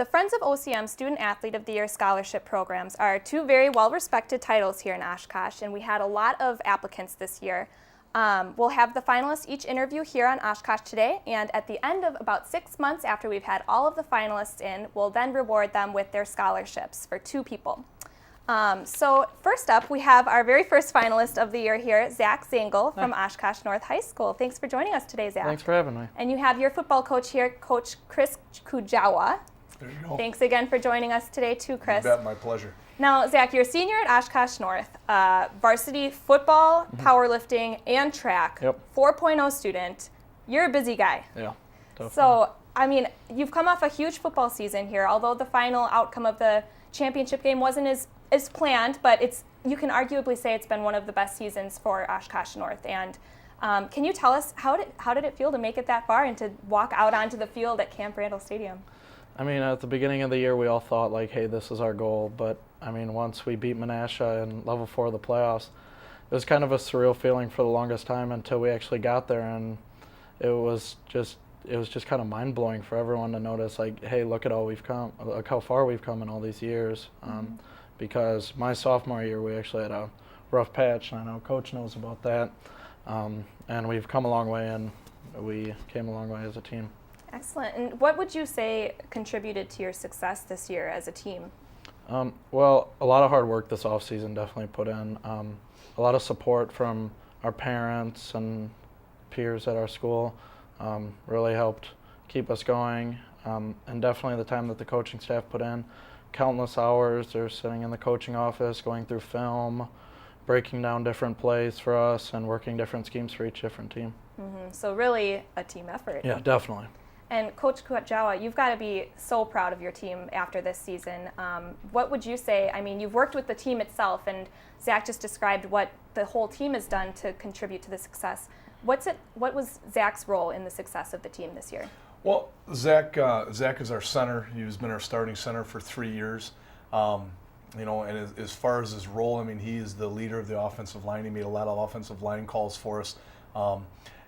The Friends of OCM Student Athlete of the Year scholarship programs are two very well-respected titles here in Oshkosh, and we had a lot of applicants this year. We'll have the finalists each interview here on Oshkosh Today, and at the end of about 6 months after we've had all of the finalists in, we'll then reward them with their scholarships for 2 people. So first up, we have our very first finalist of the year here, Zangl from Oshkosh North High School. Thanks for joining us today, Zach. Thanks for having me. And you have your football coach here, Coach Chris Kujawa. There you go. Thanks again for joining us today too, Chris. You bet, my pleasure. Now, Zach, you're a senior at Oshkosh North, varsity football, powerlifting, and track, 4.0 student. You're a busy guy. Yeah, definitely. So, I mean, you've come off a huge football season here, although the final outcome of the championship game wasn't as planned, but you can arguably say it's been one of the best seasons for Oshkosh North. And can you tell us, how did it feel to make it that far and to walk out onto the field at Camp Randall Stadium? I mean, at the beginning of the year, we all thought, like, hey, this is our goal. But, I mean, once we beat Menasha in level 4 of the playoffs, it was kind of a surreal feeling for the longest time until we actually got there. And it was just kind of mind-blowing for everyone to notice, like, hey, look at how far we've come in all these years. Because my sophomore year, we actually had a rough patch, and I know Coach knows about that. And we've come a long way, and we came a long way as a team. Excellent. And what would you say contributed to your success this year as a team? Well, a lot of hard work this offseason definitely put in. A lot of support from our parents and peers at our school really helped keep us going. And definitely the time that the coaching staff put in, countless hours. They're sitting in the coaching office, going through film, breaking down different plays for us, and working different schemes for each different team. So really a team effort. Yeah, definitely. And Coach Kujawa, you've got to be so proud of your team after this season. What would you say? I mean, you've worked with the team itself, and Zach just described what the whole team has done to contribute to the success. What was Zach's role in the success of the team this year? Well, Zach is our center. He's been our starting center for 3 years. You know, and as far as his role, I mean, he is the leader of the offensive line. He made a lot of offensive line calls for us.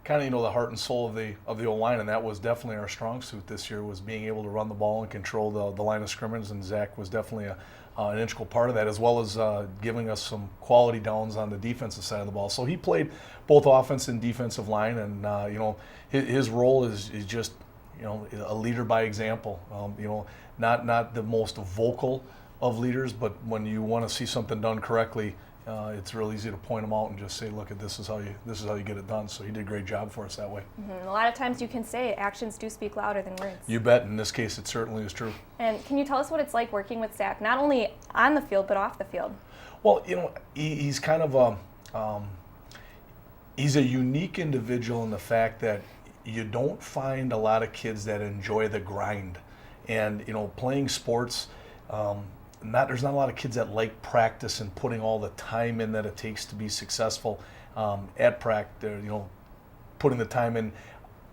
Kind of, you know, the heart and soul of the O-line, and that was definitely our strong suit this year, was being able to run the ball and control the line of scrimmage, and Zach was definitely an integral part of that, as well as giving us some quality downs on the defensive side of the ball. So he played both offense and defensive line, and you know, his role is just, you know, a leader by example. You know, not the most vocal of leaders, but when you want to see something done correctly, it's real easy to point them out and just say, look, this is how you get it done. So he did a great job for us that way. A lot of times you can say actions do speak louder than words. You bet. In this case, it certainly is true. And can you tell us what it's like working with Zach, not only on the field but off the field? Well, you know, he's kind of he's a unique individual in the fact that you don't find a lot of kids that enjoy the grind. And, you know, playing sports, there's not a lot of kids that like practice and putting all the time in that it takes to be successful at practice. You know, putting the time in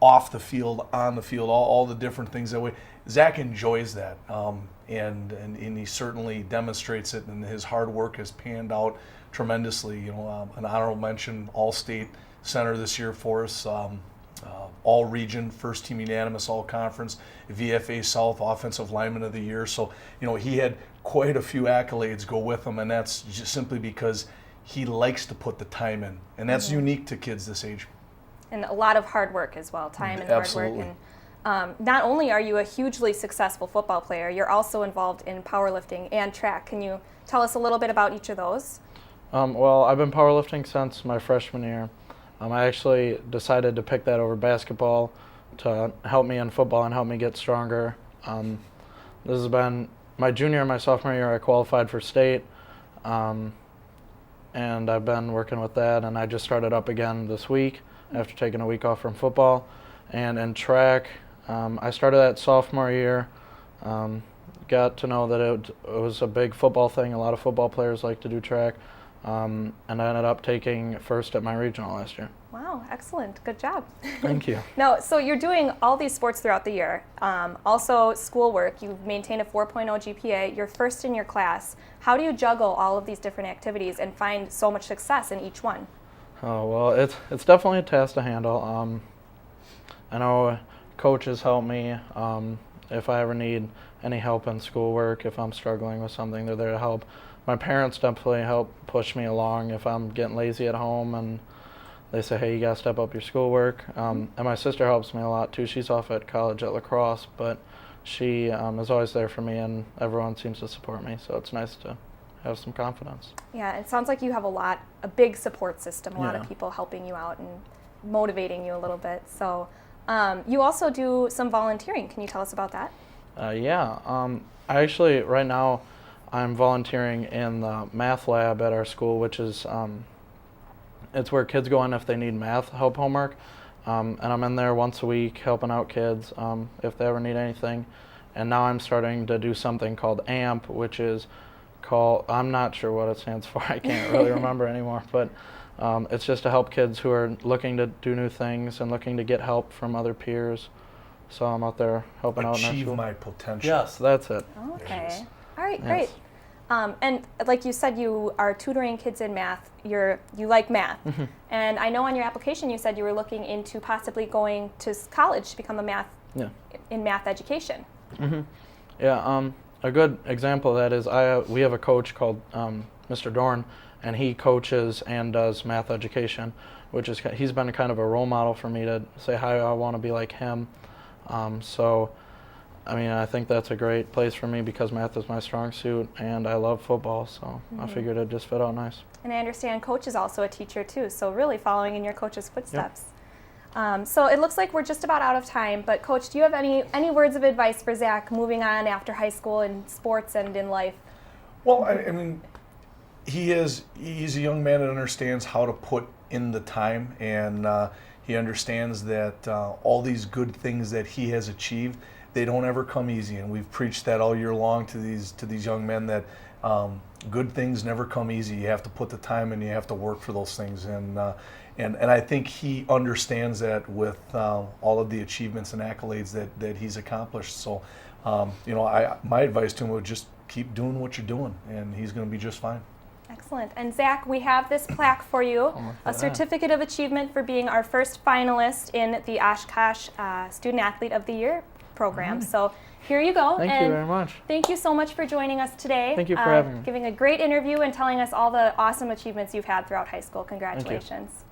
off the field, on the field, all the different things that way. Zach enjoys that, and he certainly demonstrates it. And his hard work has panned out tremendously. You know, an honorable mention All-State center this year for us. All region, first team unanimous, all conference, VFA South Offensive Lineman of the Year. So, you know, he had quite a few accolades go with him, and that's just simply because he likes to put the time in, and that's unique to kids this age. And a lot of hard work as well, time and Absolutely. hard work. And not only are you a hugely successful football player, you're also involved in powerlifting and track. Can you tell us a little bit about each of those? Well, I've been powerlifting since my freshman year. I actually decided to pick that over basketball to help me in football and help me get stronger. This has been my junior and my sophomore year. I qualified for state, and I've been working with that, and I just started up again this week after taking a week off from football. And in track, I started that sophomore year, got to know that it was a big football thing. A lot of football players like to do track. And I ended up taking first at my regional last year. Wow, excellent. Good job. Thank you. Now, so you're doing all these sports throughout the year. Also, schoolwork. You maintain a 4.0 GPA. You're first in your class. How do you juggle all of these different activities and find so much success in each one? Oh, well, it's definitely a task to handle. I know coaches help me if I ever need any help in schoolwork. If I'm struggling with something, they're there to help. My parents definitely help push me along if I'm getting lazy at home, and they say, hey, you got to step up your schoolwork. And my sister helps me a lot too. She's off at college at lacrosse, but she is always there for me, and everyone seems to support me, so it's nice to have some confidence. Yeah, it sounds like you have a big support system, a lot Yeah. of people helping you out and motivating you a little bit. So you also do some volunteering. Can you tell us about that? I actually, right now, I'm volunteering in the math lab at our school, which is, it's where kids go in if they need math help homework. And I'm in there once a week helping out kids if they ever need anything. And now I'm starting to do something called AMP, which is I'm not sure what it stands for. I can't really remember anymore. But it's just to help kids who are looking to do new things and looking to get help from other peers. So I'm out there helping out in our Achieve school. my potential. Yes, that's it. Okay. All right, Yes. great. And like you said, you are tutoring kids in math. You like math. And I know on your application you said you were looking into possibly going to college to become in math education. Yeah, a good example of that is we have a coach called Mr. Dorn, and he coaches and does math education, he's been kind of a role model for me to say how I want to be like him. So, I mean, I think that's a great place for me because math is my strong suit, and I love football, so I figured it'd just fit out nice. And I understand Coach is also a teacher too, so really following in your coach's footsteps. So it looks like we're just about out of time, but Coach, do you have any words of advice for Zach moving on after high school in sports and in life? Well, I mean, he's a young man that understands how to put in the time, and he understands that all these good things that he has achieved, they don't ever come easy, and we've preached that all year long to these young men that good things never come easy. You have to put the time in, you have to work for those things, and I think he understands that with all of the achievements and accolades that he's accomplished. So, my advice to him would just keep doing what you're doing, and he's going to be just fine. Excellent. And Zach, we have this plaque for you, a certificate of achievement for being our first finalist in the Oshkosh Student Athlete of the Year program. So here you go. Thank you very much. Thank you so much for joining us today. Thank you for having me. Giving a great interview and telling us all the awesome achievements you've had throughout high school. Congratulations.